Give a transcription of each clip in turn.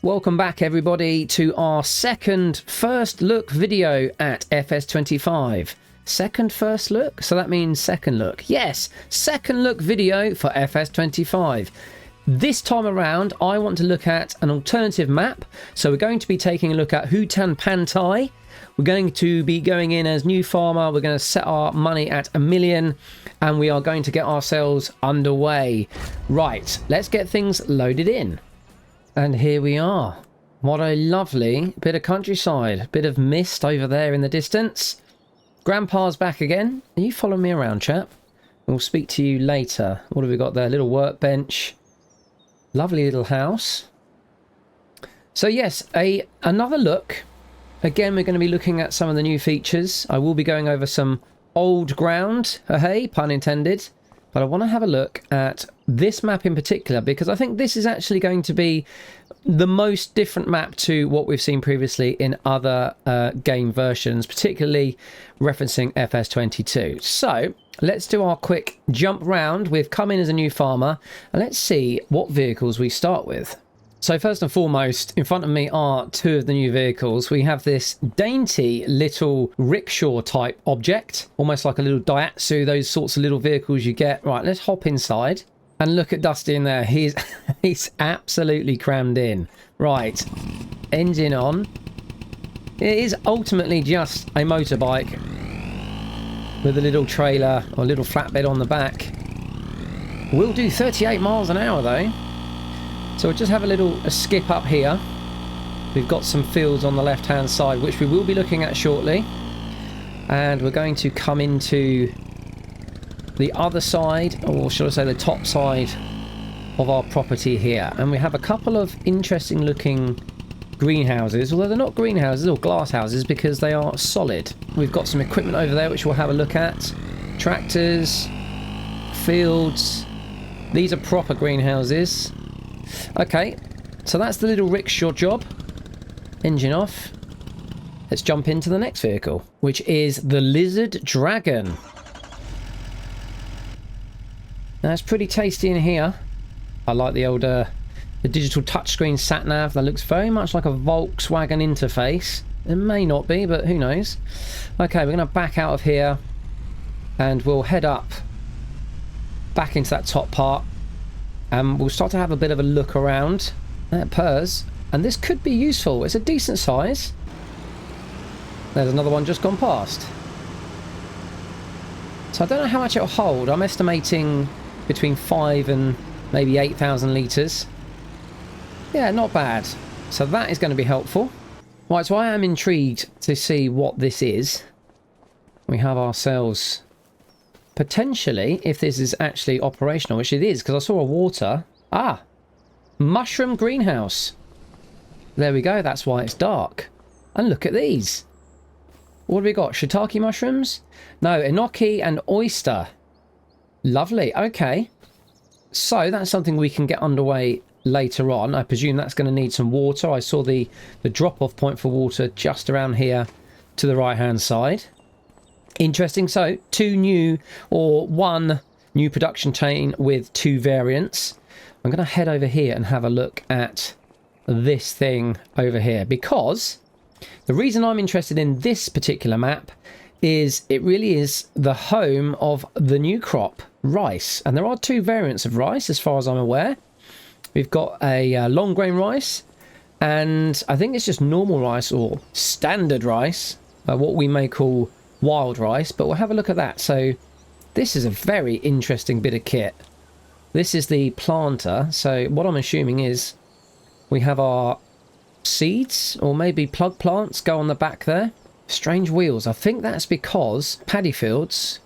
Welcome back everybody to our second first look video at FS25. Second first look? So that means second look. Yes, second look video for FS25. This time around, I want to look at an alternative map. So we're going to be taking a look at Hutan Pantai. We're going to be going in as new farmer. We're going to set our money at 1 million and we are going to get ourselves underway. Right, let's get things loaded in. And here we are. What a lovely bit of countryside. Bit of mist over there in the distance. Grandpa's back again. Are you following me around, chap? We'll speak to you later. What have we got there? Little workbench. Lovely little house. So yes, another look. Again, we're going to be looking at some of the new features. I will be going over some old ground. Hey, pun intended. But I want to have a look at this map in particular because I think this is actually going to be the most different map to what we've seen previously in other game versions, particularly referencing FS22. So let's do our quick jump round. We've come in as a new farmer and let's see what vehicles we start with. So first and foremost, in front of me are two of the new vehicles. We have this dainty little rickshaw type object, almost like a little Daihatsu, those sorts of little vehicles you get. Right, let's hop inside and look at Dusty in there. He's absolutely crammed in. Right, engine on. It is ultimately just a motorbike with a little trailer or a little flatbed on the back. Will do 38 miles an hour though. So we'll just have a skip up here. We've got some fields on the left hand side which we will be looking at shortly, and we're going to come into the other side, or should I say the top side of our property here, and we have a couple of interesting looking greenhouses, although they're not greenhouses or glass houses because they are solid. We've got some equipment over there which we'll have a look at. Tractors, fields. These are proper greenhouses. Okay, so that's the little rickshaw job. Engine off. Let's jump into the next vehicle, which is the Lizard Dragon. Now, it's pretty tasty in here. I like the old the digital touchscreen sat-nav. That looks very much like a Volkswagen interface. It may not be, but who knows. Okay, we're going to back out of here and we'll head up back into that top part. We'll start to have a bit of a look around. That purrs. And this could be useful. It's a decent size. There's another one just gone past. So I don't know how much it'll hold. I'm estimating between 5 and maybe 8,000 litres. Yeah, not bad. So that is going to be helpful. Right, so I am intrigued to see what this is. We have ourselves... potentially, if this is actually operational, which it is, because I saw a water. Ah! Mushroom greenhouse. There we go, that's why it's dark. And look at these. What have we got? Shiitake mushrooms? No, enoki and oyster. Lovely, okay. So, that's something we can get underway later on. I presume that's going to need some water. I saw the drop-off point for water just around here to the right-hand side. Interesting. So one new production chain with 2 variants. I'm going to head over here and have a look at this thing over here, because the reason I'm interested in this particular map is it really is the home of the new crop rice, and there are 2 variants of rice as far as I'm aware. We've got a long grain rice, and I think it's just normal rice or standard rice, what we may call wild rice, but we'll have a look at that. So this is a very interesting bit of kit. This is the planter. So what I'm assuming is we have our seeds or maybe plug plants go on the back there. Strange wheels. I think that's because paddy fields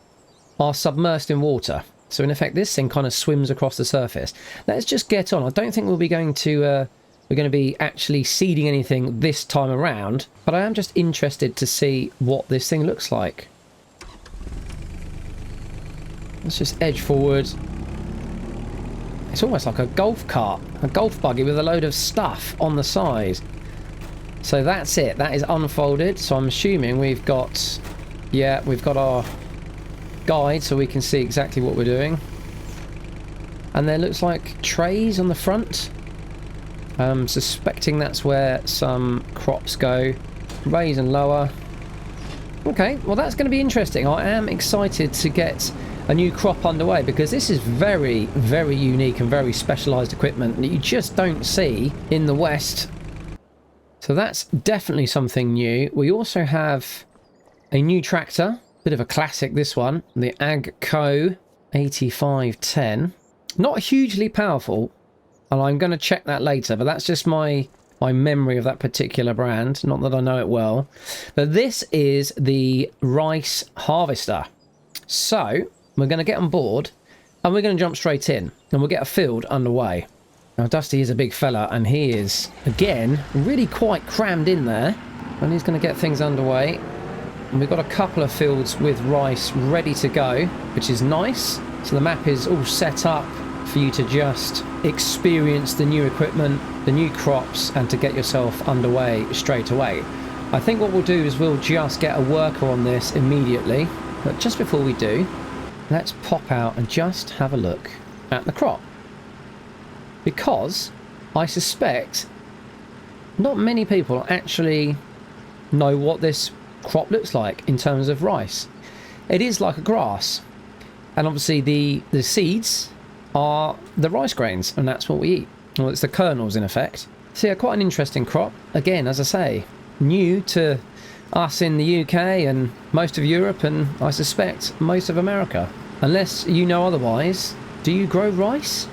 are submersed in water. So in effect this thing kind of swims across the surface. Let's just get on. I don't think we'll be going to we're going to be actually seeding anything this time around, but I am just interested to see what this thing looks like. Let's just edge forward. It's almost like a golf cart, a golf buggy with a load of stuff on the side. So that's it. That is unfolded. So I'm assuming we've got, yeah, we've got our guide so we can see exactly what we're doing. And there looks like trays on the front. I'm suspecting that's where some crops go. Raise and lower. Okay, well that's going to be interesting. I am excited to get a new crop underway because this is very, very unique and very specialised equipment that you just don't see in the West. So that's definitely something new. We also have a new tractor, bit of a classic this one, the AGCO 8510. Not hugely powerful, and I'm going to check that later, but that's just my memory of that particular brand, not that I know it well. But this is the rice harvester. So we're going to get on board and we're going to jump straight in and we'll get a field underway. Now Dusty is a big fella and he is, again, really quite crammed in there, and he's going to get things underway. And we've got a couple of fields with rice ready to go, which is nice. So the map is all set up for you to just experience the new equipment, the new crops, and to get yourself underway straight away. I think what we'll do is we'll just get a worker on this immediately, but just before we do, let's pop out and just have a look at the crop, because I suspect not many people actually know what this crop looks like in terms of rice. It is like a grass, and obviously the seeds are the rice grains, and that's what we eat. Well, it's the kernels in effect. So yeah, quite an interesting crop. Again, as I say, new to us in the UK and most of Europe, and I suspect most of America. Unless you know otherwise, do you grow rice?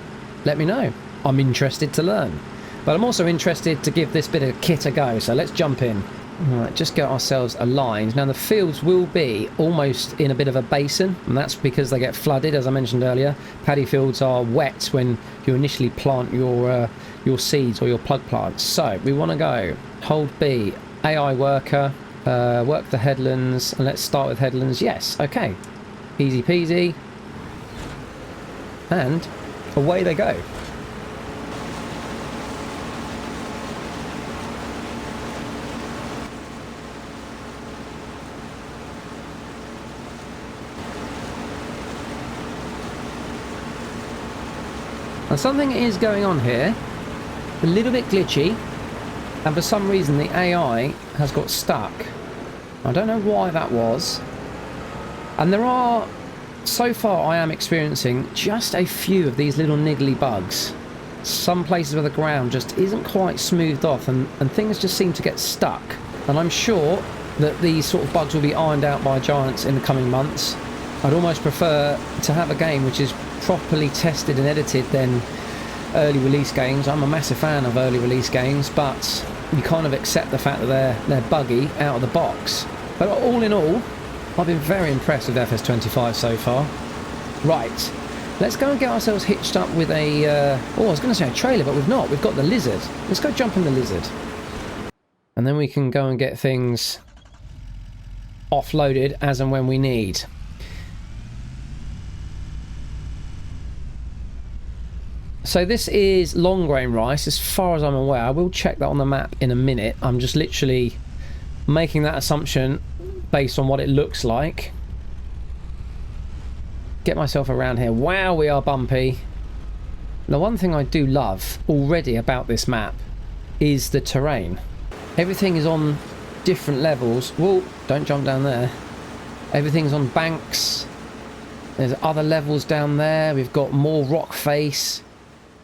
Let me know. I'm interested to learn. But I'm also interested to give this bit of kit a go, so let's jump in. Alright, just get ourselves aligned. Now the fields will be almost in a bit of a basin, and that's because they get flooded, as I mentioned earlier. Paddy fields are wet when you initially plant your seeds or your plug plants. So we want to go, hold B, AI worker, work the headlands, and let's start with headlands. Yes, okay. Easy peasy. And away they go. Now something is going on here, a little bit glitchy, and for some reason the AI has got stuck. I don't know why that was. And there are, so far I am experiencing just a few of these little niggly bugs. Some places where the ground just isn't quite smoothed off and things just seem to get stuck. And I'm sure that these sort of bugs will be ironed out by Giants in the coming months. I'd almost prefer to have a game which is properly tested and edited than early release games. I'm a massive fan of early release games, but you kind of accept the fact that they're buggy out of the box. But all in all, I've been very impressed with FS25 so far. Right, let's go and get ourselves hitched up with a I was going to say a trailer, but we've not. We've got the lizard. Let's go jump in the lizard, and then we can go and get things offloaded as and when we need. So this is long grain rice, as far as I'm aware. I will check that on the map in a minute. I'm just literally making that assumption based on what it looks like. Get myself around here. Wow, we are bumpy. Now, one thing I do love already about this map is the terrain. Everything is on different levels. Whoa, don't jump down there. Everything's on banks. There's other levels down there. We've got more rock face.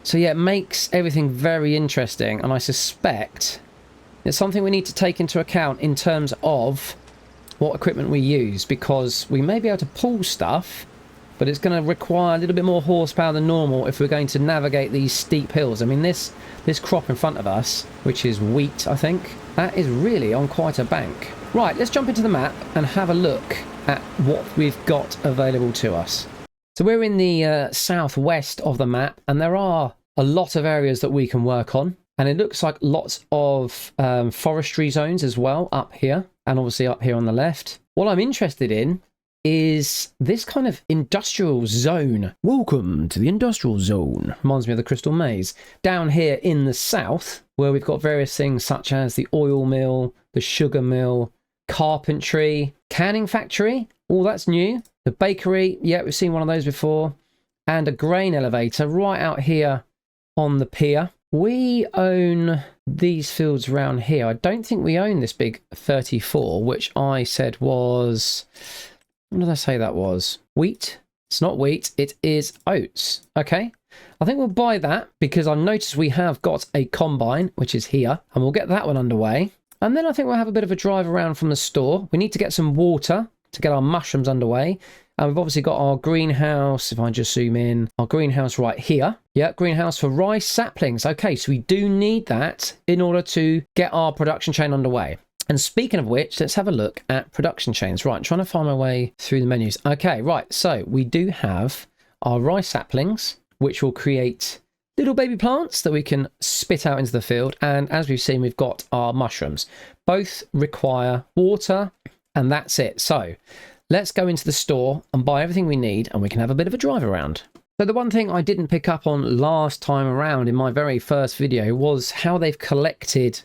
So yeah, it makes everything very interesting, and I suspect it's something we need to take into account in terms of what equipment we use, because we may be able to pull stuff, but it's going to require a little bit more horsepower than normal if we're going to navigate these steep hills. I mean, this crop in front of us, which is wheat, I think, that is really on quite a bank. Right, let's jump into the map and have a look at what we've got available to us. So we're in the southwest of the map, and there are a lot of areas that we can work on, and it looks like lots of forestry zones as well up here, and obviously up here on the left. What I'm interested in is this kind of industrial zone. Welcome to the industrial zone. Reminds me of the Crystal Maze. Down here in the south, where we've got various things such as the oil mill, the sugar mill, carpentry, canning factory. Oh, that's new. The bakery, yeah, we've seen one of those before. And a grain elevator right out here on the pier. we own these fields around here. I don't think we own this big 34, which I said was, what did I say that was? Wheat? It's not wheat, it is oats. Okay, I think we'll buy that because I noticed we have got a combine, which is here, and we'll get that one underway. And then I think we'll have a bit of a drive around from the store. We need to get some water to get our mushrooms underway. And we've obviously got our greenhouse, if I just zoom in, our greenhouse right here. Yeah, greenhouse for rice saplings. Okay, so we do need that in order to get our production chain underway. And speaking of which, let's have a look at production chains. Right, I'm trying to find my way through the menus. Okay, right, so we do have our rice saplings, which will create little baby plants that we can spit out into the field. And as we've seen, we've got our mushrooms. Both require water, and that's it. So let's go into the store and buy everything we need, and we can have a bit of a drive around. So the one thing I didn't pick up on last time around in my very first video was how they've collected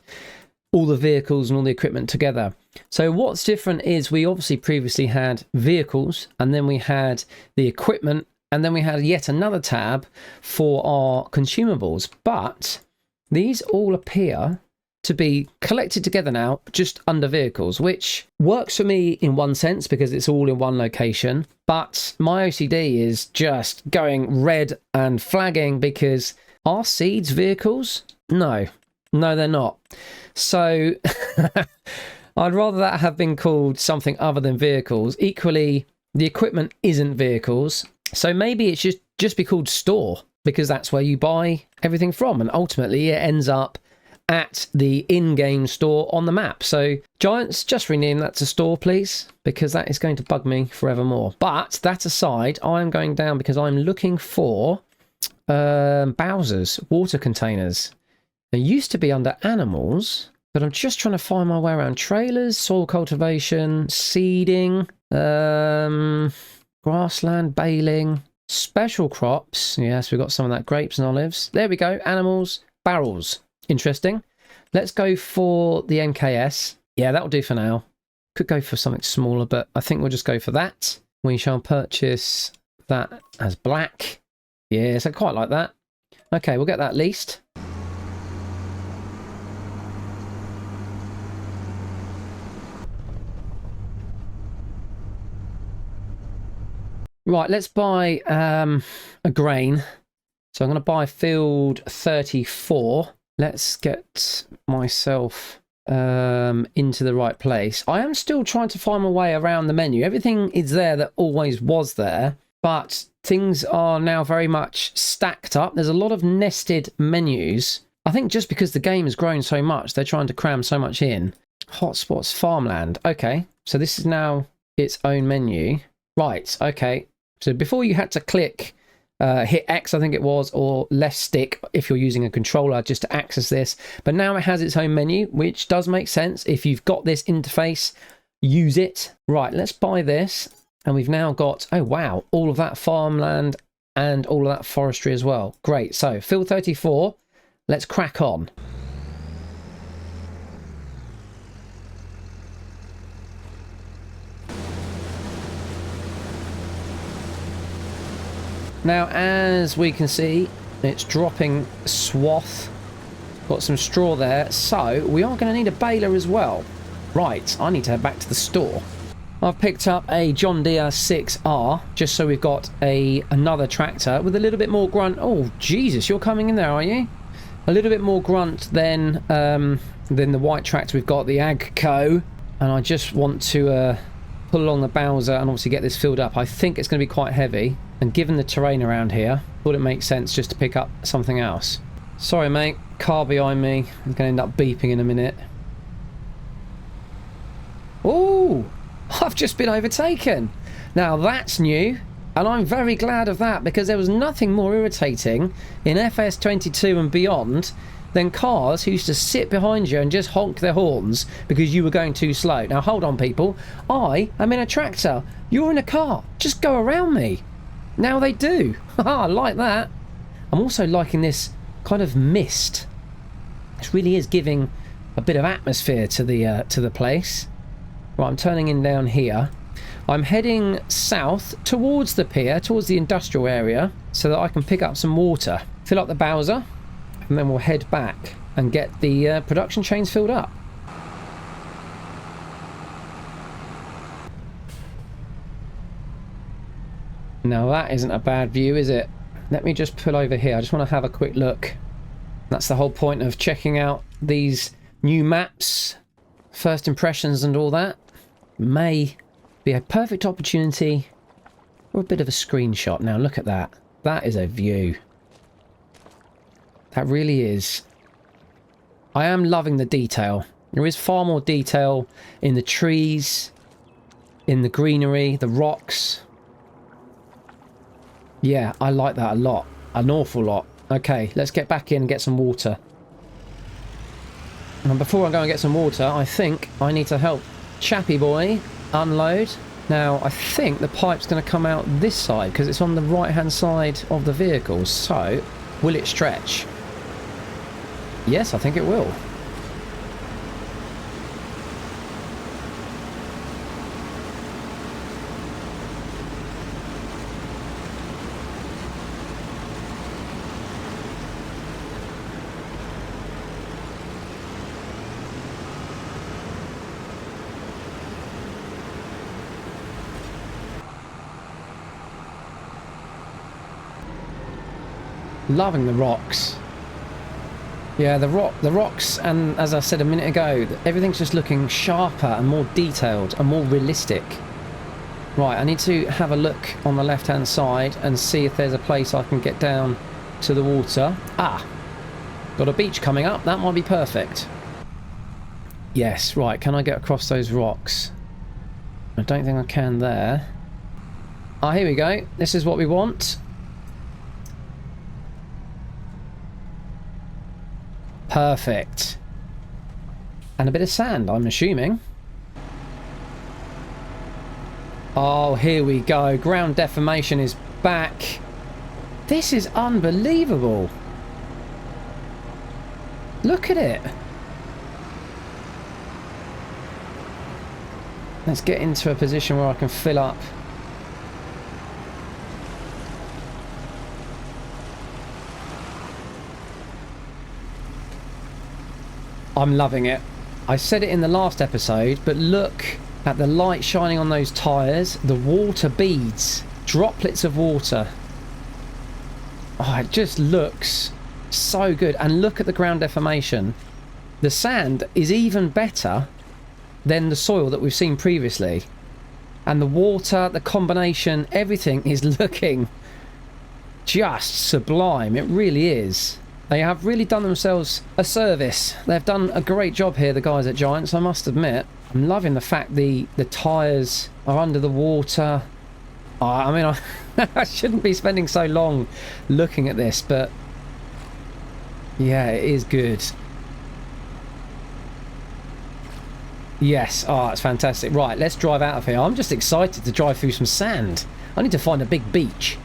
all the vehicles and all the equipment together. So what's different is we obviously previously had vehicles, and then we had the equipment, and then we had yet another tab for our consumables. But these all appear to be collected together now just under vehicles, which works for me in one sense because it's all in one location. But my OCD is just going red and flagging because are seeds vehicles? No, they're not. So I'd rather that have been called something other than vehicles. Equally, the equipment isn't vehicles. So maybe it should just be called store because that's where you buy everything from. And ultimately it ends up at the in-game store on the map. So Giants, just rename that to store, please, because that is going to bug me forevermore. But that aside, I'm going down because I'm looking for Bowser's water containers. They used to be under animals, but I'm just trying to find my way around trailers, soil cultivation, seeding, grassland, baling, special crops. Yes, we've got some of that, grapes and olives. There we go, animals, barrels. Interesting. Let's go for the NKS. Yeah, that'll do for now. Could go for something smaller, but I think we'll just go for that. We shall purchase that as black. Yes, I quite like that. Okay, we'll get that leased. Right, let's buy a grain. So I'm going to buy field 34. Let's get myself into the right place. I am still trying to find my way around the menu. Everything is there that always was there, but things are now very much stacked up. There's a lot of nested menus. I think just because the game has grown so much, they're trying to cram so much in. Hotspots, farmland. Okay, so this is now its own menu. Right, okay. So before you had to click hit X, I think it was, or left stick if you're using a controller just to access this. But now it has its own menu, which does make sense. If you've got this interface, use it. Right, let's buy this. And we've now got, oh wow, all of that farmland and all of that forestry as well. Great, so field 34, let's crack on. Now, as we can see, it's dropping swath. Got some straw there. So, we are going to need a baler as well. Right, I need to head back to the store. I've picked up a John Deere 6R, just so we've got another tractor with a little bit more grunt. Oh, Jesus, you're coming in there, are you? A little bit more grunt than the white tractor we've got, the AGCO. And I just want to pull along the Bowser and obviously get this filled up. I think it's going to be quite heavy. And given the terrain around here, thought it makes sense just to pick up something else. Sorry, mate. Car behind me. I'm going to end up beeping in a minute. Oh, I've just been overtaken. Now, that's new. And I'm very glad of that because there was nothing more irritating in FS22 and beyond than cars who used to sit behind you and just honk their horns because you were going too slow. Now, hold on, people. I am in a tractor. You're in a car. Just go around me. Now they do. I like that. I'm also liking this kind of mist. This really is giving a bit of atmosphere to the place. Right, I'm turning in down here. I'm heading south towards the pier, towards the industrial area, so that I can pick up some water. Fill up the Bowser. and then we'll head back and get the production chains filled up. Now that isn't a bad view, is it? Let me just pull over here. I just want to have a quick look. That's the whole point of checking out these new maps, first impressions and all that. May be a perfect opportunity or a bit of a screenshot. Now look at that. That is a view. That really is. I am loving the detail. There is far more detail in the trees, in the greenery, the rocks. Yeah, I like that a lot. An awful lot. Okay, let's get back in and get some water. And before I go and get some water, I think I need to help Chappy Boy unload. Now, I think the pipe's going to come out this side because it's on the right-hand side of the vehicle. So, will it stretch? Yes, I think it will. Loving the rocks. Yeah, the rocks, and as I said a minute ago, everything's just looking sharper and more detailed and more realistic. Right, I need to have a look on the left-hand side and see if there's a place I can get down to the water. Ah, got a beach coming up. That might be perfect. Yes, right, can I get across those rocks? I don't think I can there. Ah, here we go. This is what we want. Perfect. And a bit of sand, I'm assuming. Oh, here we go. Ground deformation is back. This is unbelievable. Look at it. Let's get into a position where I can fill up. I'm loving it. I said it in the last episode, but look at the light shining on those tyres, the water beads, droplets of water. Oh, it just looks so good. And look at the ground deformation. The sand is even better than the soil that we've seen previously. And the water, the combination, everything is looking just sublime. It really is. They have really done themselves a service. They've done a great job here, the guys at Giants, I must admit. I'm loving the fact the tyres are under the water. Oh, I mean, I shouldn't be spending so long looking at this, but yeah, it is good. Yes, oh, it's fantastic. Right, let's drive out of here. I'm just excited to drive through some sand. I need to find a big beach.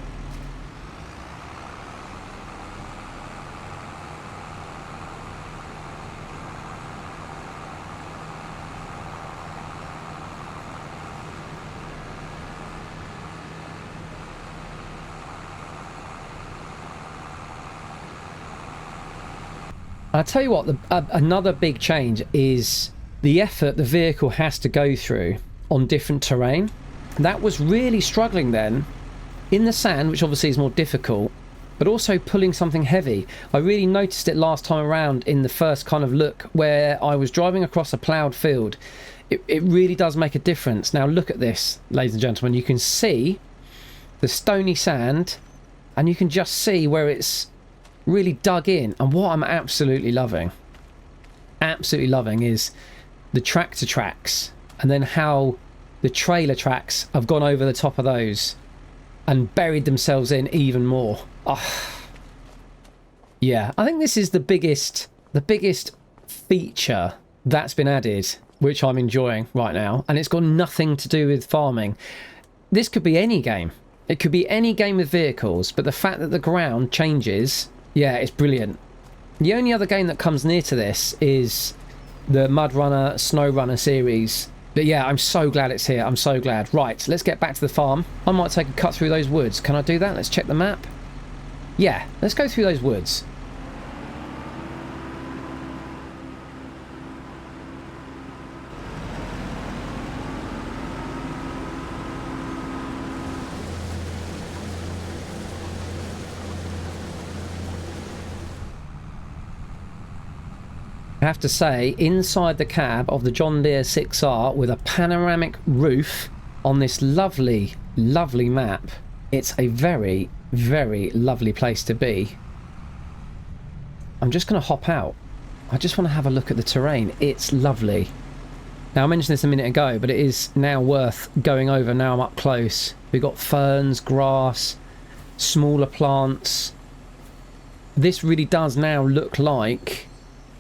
I'll tell you what, another big change is the effort the vehicle has to go through on different terrain. That was really struggling then in the sand, which obviously is more difficult, but also pulling something heavy. I really noticed it last time around in the first kind of look where I was driving across a ploughed field. It really does make a difference. Now look at this, ladies and gentlemen. You can see the stony sand and you can just see where it's really dug in. And what I'm absolutely loving is the tractor tracks, and then how the trailer tracks have gone over the top of those and buried themselves in even more. Oh. Yeah, I think this is the biggest feature that's been added, which I'm enjoying right now, and it's got nothing to do with farming. This could be any game. It could be any game with vehicles, but the fact that the ground changes, yeah, it's brilliant. The only other game that comes near to this is the Mud Runner, Snow Runner series. But yeah, I'm so glad it's here. I'm so glad. Right, let's get back to the farm. I might take a cut through those woods. Can I do that? Let's check the map. Yeah, let's go through those woods. I have to say, inside the cab of the John Deere 6R with a panoramic roof on this lovely, lovely map, it's a very, very lovely place to be. I'm just going to hop out. I just want to have a look at the terrain. It's lovely. Now, I mentioned this a minute ago, but it is now worth going over now I'm up close. We've got ferns, grass, smaller plants. This really does now look like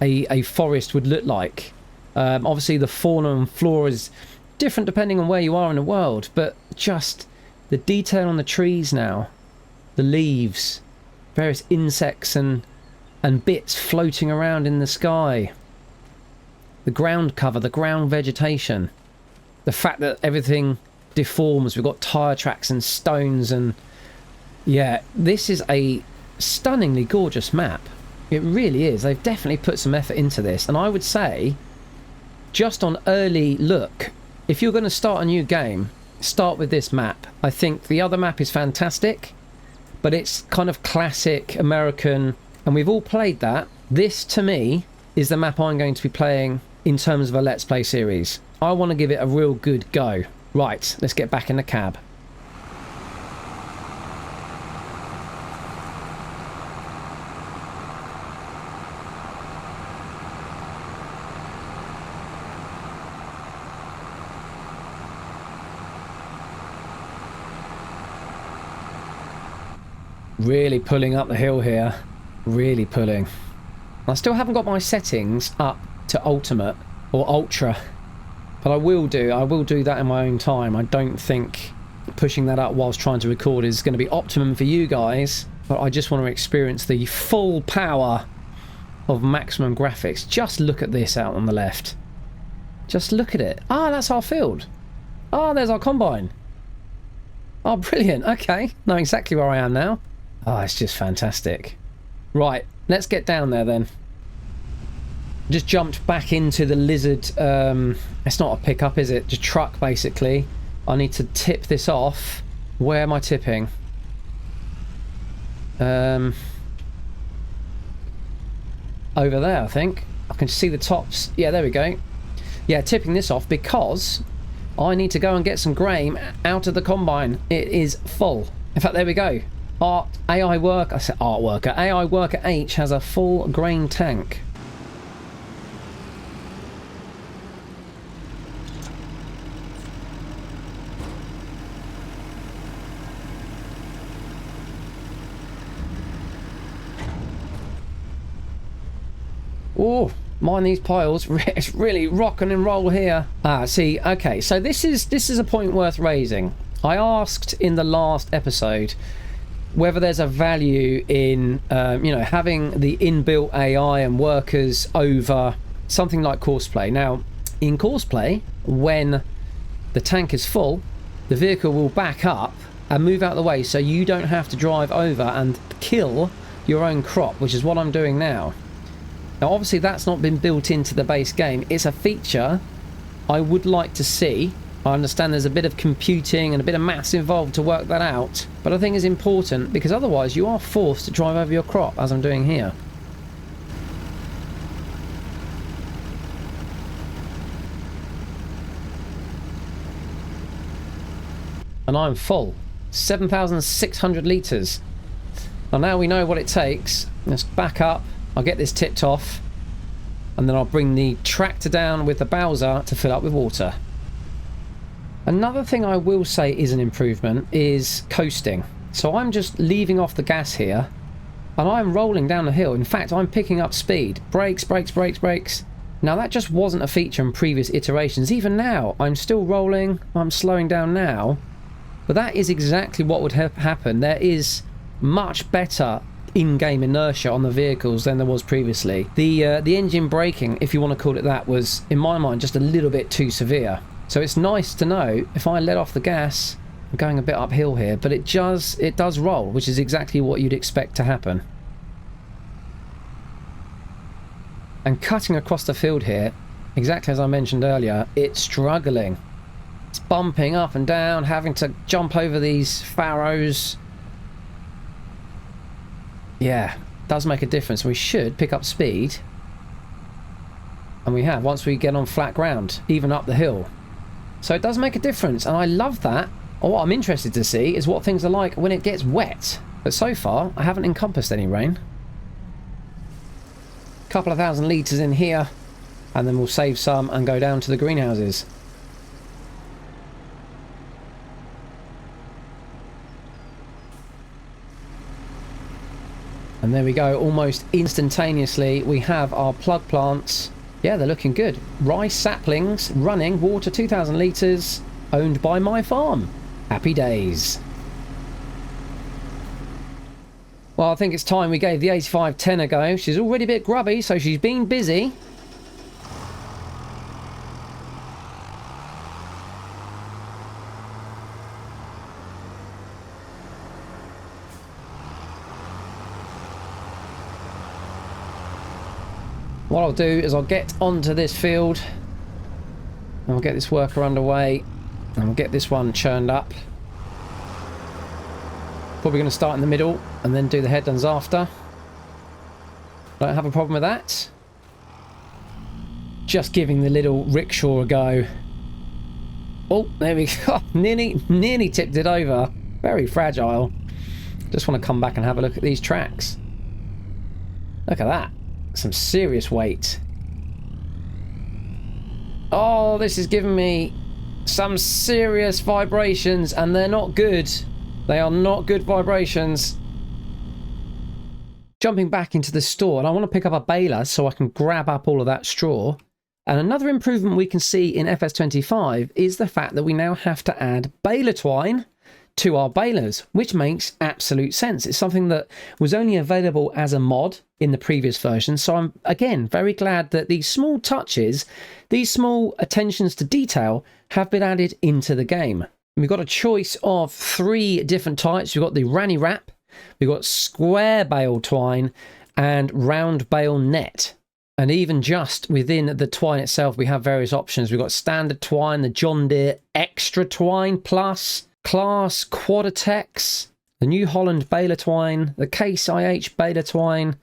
a forest would look like. Obviously, the fauna and flora is different depending on where you are in the world, but just the detail on the trees now, the leaves, various insects and bits floating around in the sky, the ground cover, the ground vegetation, the fact that everything deforms. We've got tyre tracks and stones, and yeah, this is a stunningly gorgeous map. It really is. They've definitely put some effort into this, and I would say, just on early look, if you're going to start a new game, start with this map. I think the other map is fantastic, but it's kind of classic American, and we've all played that. This, to me, is the map I'm going to be playing in terms of a Let's Play series. I want to give it a real good go. Right, let's get back in the cab. Really pulling up the hill here. Really pulling. I still haven't got my settings up to ultimate or ultra, but I will do that in my own time. I don't think pushing that up whilst trying to record is going to be optimum for you guys, but I just want to experience the full power of maximum graphics. Just look at this out on the left. Just look at it. Ah, that's our field. Ah, there's our combine. Oh, brilliant. Okay, know exactly where I am now. Oh, it's just fantastic. Right, let's get down there then. Just jumped back into the Lizard. It's not a pickup, is it? Just truck, basically. I need to tip this off. Where am I tipping? Over there, I think. I can see the tops. Yeah, there we go. Yeah, tipping this off because I need to go and get some grain out of the combine. It is full. In fact, there we go. AI worker, I said art worker. AI worker H has a full grain tank. Oh, mind these piles. It's really rocking and roll here. Ah, see, okay, so this is a point worth raising. I asked in the last episode whether there's a value in having the inbuilt AI and workers over something like Courseplay. Now, in Courseplay, when the tank is full, the vehicle will back up and move out of the way so you don't have to drive over and kill your own crop, which is what I'm doing now. Now, obviously, that's not been built into the base game. It's a feature I would like to see. I understand there's a bit of computing and a bit of maths involved to work that out, but I think it's important because otherwise you are forced to drive over your crop, as I'm doing here. And I'm full. 7,600 litres. And now we know what it takes. Let's back up. I'll get this tipped off. And then I'll bring the tractor down with the Bowser to fill up with water. Another thing I will say is an improvement is coasting. So I'm just leaving off the gas here and I'm rolling down the hill. In fact, I'm picking up speed. Brakes, brakes, brakes, brakes. Now that just wasn't a feature in previous iterations. Even now, I'm still rolling. I'm slowing down now. But that is exactly what would happen. There is much better in-game inertia on the vehicles than there was previously. The engine braking, if you want to call it that, was, in my mind, just a little bit too severe. So it's nice to know if I let off the gas, I'm going a bit uphill here, but it does roll, which is exactly what you'd expect to happen. And cutting across the field here, exactly as I mentioned earlier, it's struggling. It's bumping up and down, having to jump over these farrows. Yeah, does make a difference. We should pick up speed. And we have, once we get on flat ground, even up the hill. So it does make a difference, and I love that. Or what I'm interested to see is what things are like when it gets wet. But so far, I haven't encompassed any rain. A couple of thousand litres in here, and then we'll save some and go down to the greenhouses. And there we go, almost instantaneously we have our plug plants. Yeah, they're looking good. Rice saplings, running, water 2,000 litres, owned by my farm. Happy days. Well, I think it's time we gave the 8510 a go. She's already a bit grubby, so she's been busy. What I'll do is I'll get onto this field and we'll get this worker underway and we'll get this one churned up. Probably going to start in the middle and then do the head-dons after. Don't have a problem with that. Just giving the little rickshaw a go. Oh, there we go. Nearly tipped it over. Very fragile. Just want to come back and have a look at these tracks. Look at that. Some serious weight. Oh, this is giving me some serious vibrations, and they're not good. They are not good vibrations. Jumping back into the store, and I want to pick up a baler so I can grab up all of that straw. And another improvement we can see in FS25 is the fact that we now have to add baler twine to our balers, which makes absolute sense. It's something that was only available as a mod in the previous version, so I'm again very glad that these small touches, these small attentions to detail have been added into the game. We've got a choice of 3 different types. We've got the Ranny Wrap, we've got square bale twine, and round bale net. And even just within the twine itself, we have various options. We've got standard twine, the John Deere Extra Twine Plus, Class Quadatex, the New Holland baler twine, the Case IH baler twine,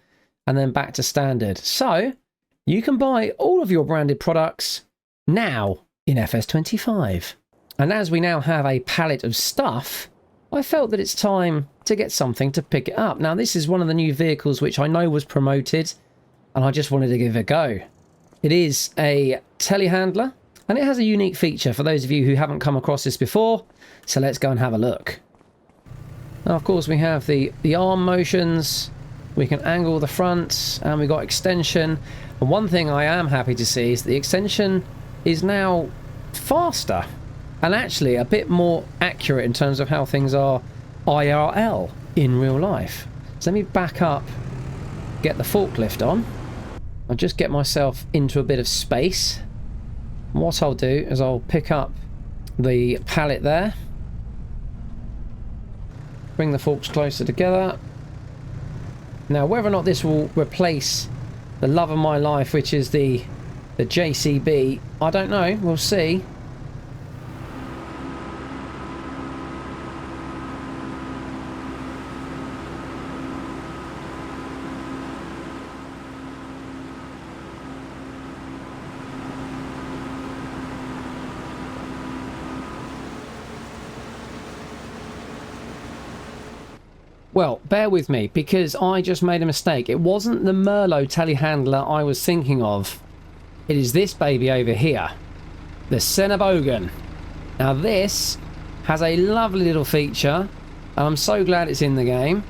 and then back to standard. So you can buy all of your branded products now in FS25. And as we now have a pallet of stuff, I felt that it's time to get something to pick it up. Now this is one of the new vehicles which I know was promoted, and I just wanted to give it a go. It is a telehandler, and it has a unique feature for those of you who haven't come across this before. So let's go and have a look. Now, of course, we have the arm motions. We can angle the front, and we've got extension. And one thing I am happy to see is the extension is now faster and actually a bit more accurate in terms of how things are IRL in real life. So let me back up, get the forklift on. I'll just get myself into a bit of space. What I'll do is I'll pick up the pallet there. Bring the forks closer together. Now, whether or not this will replace the love of my life, which is the JCB, I don't know. We'll see. Well, bear with me, because I just made a mistake. It wasn't the Merlot telehandler I was thinking of. It is this baby over here. The Cenobogan. Now this has a lovely little feature, and I'm so glad it's in the game.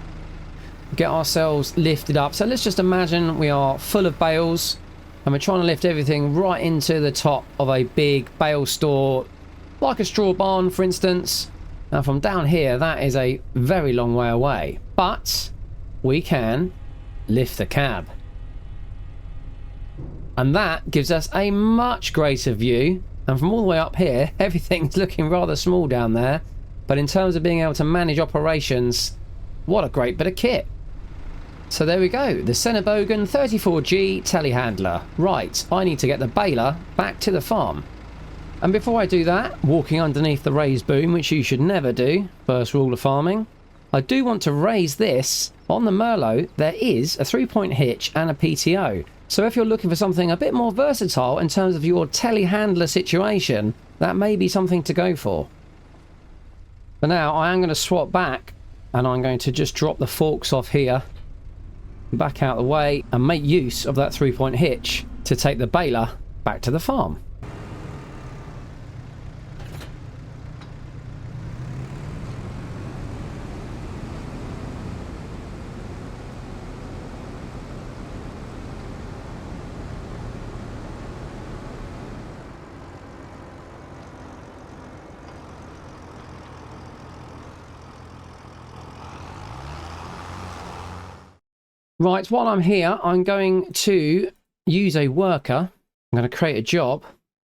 Get ourselves lifted up. So let's just imagine we are full of bales, and we're trying to lift everything right into the top of a big bale store, like a straw barn, for instance. Now from down here, that is a very long way away, but we can lift the cab. And that gives us a much greater view. And from all the way up here, everything's looking rather small down there. But in terms of being able to manage operations, what a great bit of kit. So there we go, the Cenobogan 34G telehandler. Right, I need to get the baler back to the farm. And before I do that, walking underneath the raised boom, which you should never do, first rule of farming, I do want to raise this. On the Merlot, there is a 3-point hitch and a PTO. So if you're looking for something a bit more versatile in terms of your telehandler situation, that may be something to go for. But now I am going to swap back and I'm going to just drop the forks off here, back out of the way, and make use of that 3-point hitch to take the baler back to the farm. Right, while I'm here, I'm going to use a worker. I'm going to create a job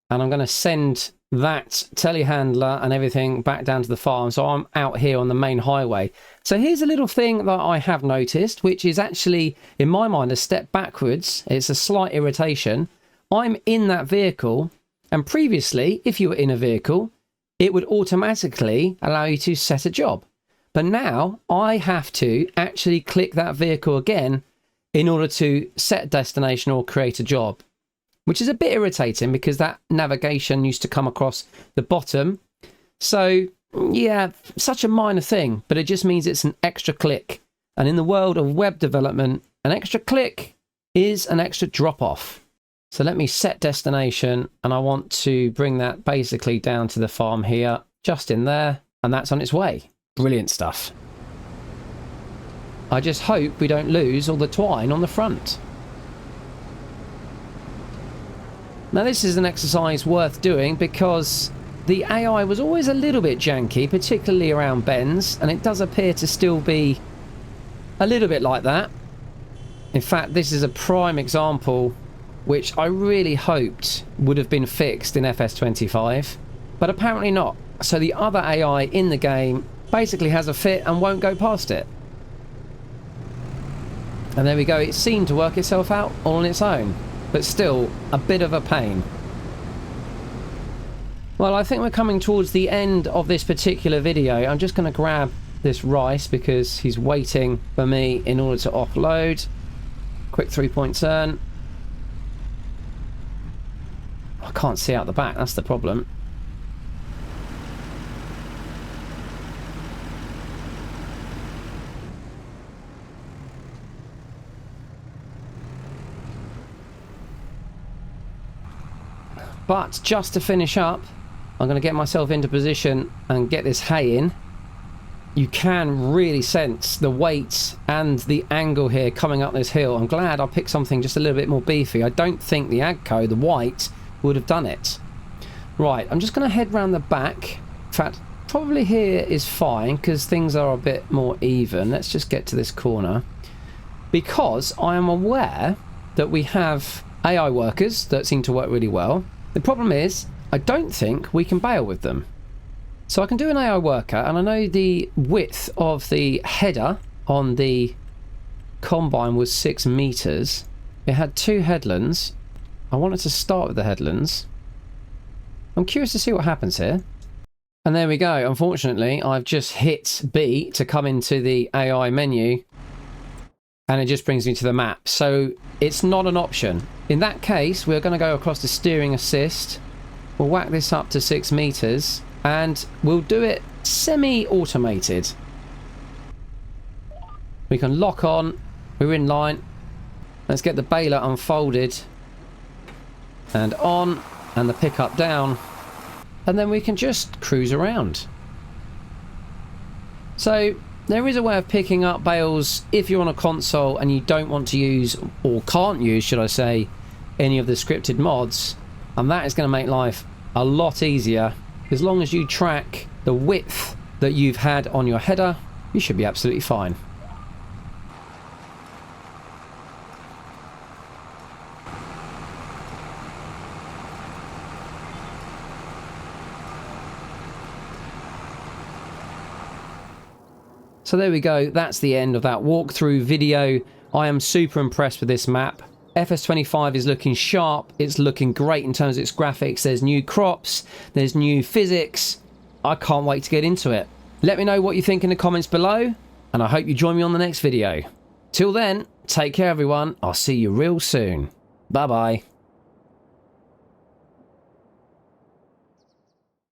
and I'm going to send that telehandler and everything back down to the farm. So I'm out here on the main highway. So here's a little thing that I have noticed, which is actually, in my mind, a step backwards. It's a slight irritation. I'm in that vehicle, and previously, if you were in a vehicle, it would automatically allow you to set a job. But now I have to actually click that vehicle again in order to set destination or create a job, which is a bit irritating because that navigation used to come across the bottom. So yeah, such a minor thing, but it just means it's an extra click. And in the world of web development, an extra click is an extra drop off. So let me set destination, and I want to bring that basically down to the farm here, just in there, and that's on its way. Brilliant stuff. I just hope we don't lose all the twine on the front. Now this is an exercise worth doing because the AI was always a little bit janky, particularly around bends, and it does appear to still be a little bit like that. In fact, this is a prime example which I really hoped would have been fixed in FS25, but apparently not. So the other AI in the game basically has a fit and won't go past it. And there we go, it seemed to work itself out all on its own, but still a bit of a pain. Well, I think we're coming towards the end of this particular video. I'm just going to grab this rice because he's waiting for me in order to offload. Quick 3-point turn. I can't see out the back, that's the problem. But just to finish up, I'm going to get myself into position and get this hay in. You can really sense the weight and the angle here coming up this hill. I'm glad I picked something just a little bit more beefy. I don't think the Agco, the white, would have done it. Right, I'm just going to head round the back. In fact, probably here is fine because things are a bit more even. Let's just get to this corner. Because I am aware that we have AI workers that seem to work really well. The problem is, I don't think we can bail with them. So I can do an AI worker, and I know the width of the header on the combine was 6 meters. It had 2 headlands. I wanted to start with the headlands. I'm curious to see what happens here. And there we go. Unfortunately, I've just hit B to come into the AI menu, and it just brings me to the map. So it's not an option. In that case, we're going to go across the steering assist. We'll whack this up to 6 meters and we'll do it semi-automated. We can lock on. We're in line. Let's get the baler unfolded and on, and the pickup down, and then we can just cruise around. So there is a way of picking up bales if you're on a console and you don't want to use, or can't use, should I say, any of the scripted mods, and that is going to make life a lot easier. As long as you track the width that you've had on your header, you should be absolutely fine. So there we go, that's the end of that walkthrough video. I am super impressed with this map. FS25 is looking sharp, it's looking great in terms of its graphics. There's new crops, there's new physics. I can't wait to get into it. Let me know what you think in the comments below, and I hope you join me on the next video. Till then, take care everyone, I'll see you real soon. Bye-bye.